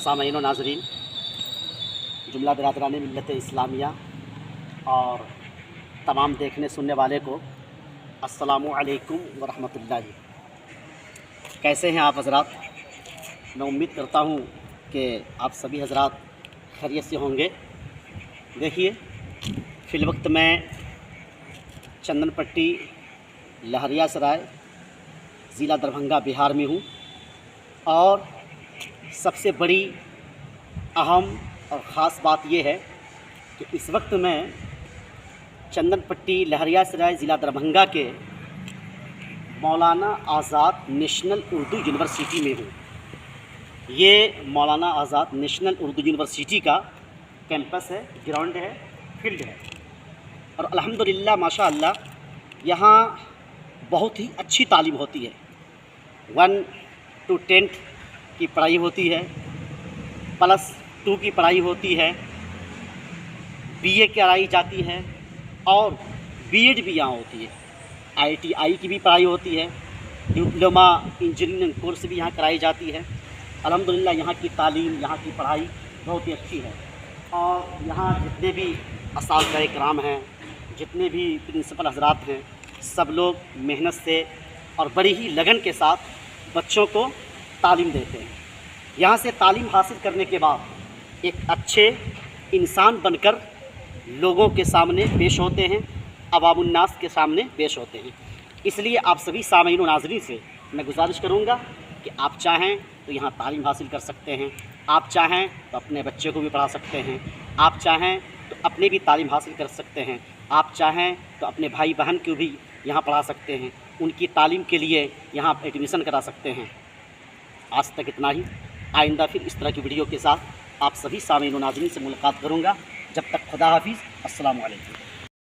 सामईन व नाज़रीन, जुमला बिरादरान मिल्लत इस्लामिया और तमाम देखने सुनने वाले को अस्सलामु अलैकुम व रहमतुल्लाहि। कैसे हैं आप हज़रात? मैं उम्मीद करता हूँ कि आप सभी हज़रात खैरियत से होंगे। देखिए, फ़िलवक्त मैं चंदनपट्टी लहरियासराय ज़िला दरभंगा बिहार में हूँ और सबसे बड़ी अहम और ख़ास बात यह है कि इस वक्त मैं चंदनपट्टी लहरियासराय ज़िला दरभंगा के मौलाना आज़ाद नेशनल उर्दू यूनिवर्सिटी में हूँ। ये मौलाना आज़ाद नेशनल उर्दू यूनिवर्सिटी का कैंपस है, ग्राउंड है, फील्ड है और अल्हम्दुलिल्लाह माशाअल्लाह यहाँ बहुत ही अच्छी तालीम होती है। 1 to 10 की पढ़ाई होती है, +2 की पढ़ाई होती है, बीए कराई जाती है और बीएड भी यहाँ होती है। आईटीआई की भी पढ़ाई होती है, डिप्लोमा इंजीनियरिंग कोर्स भी यहाँ कराई जाती है। अल्हम्दुलिल्लाह यहाँ की तालीम, यहाँ की पढ़ाई बहुत ही अच्छी है और यहाँ जितने भी असातिज़ा इकराम हैं, जितने भी प्रिंसिपल हज़रात हैं, सब लोग मेहनत से और बड़ी ही लगन के साथ बच्चों को तालीम देते हैं। यहाँ से तालीम हासिल करने के बाद एक अच्छे इंसान बनकर लोगों के सामने पेश होते हैं, अवामुन्नास के सामने पेश होते हैं। इसलिए आप सभी सामईन व नाज़रीन से मैं गुजारिश करूँगा कि आप चाहें तो यहाँ तालीम हासिल कर सकते हैं, आप चाहें तो अपने बच्चे को भी पढ़ा सकते हैं, आप चाहें तो अपने भी तालीम हासिल कर सकते हैं, आप चाहें तो अपने भाई बहन को भी यहाँ पढ़ा सकते हैं, उनकी तालीम के लिए यहाँ एडमिशन करा सकते हैं। आज तक इतना ही। आइंदा फिर इस तरह की वीडियो के साथ आप सभी सामईन व नाज़रीन से मुलाकात करूँगा। जब तक खुदा हाफिज़, अस्सलामु अलैकुम।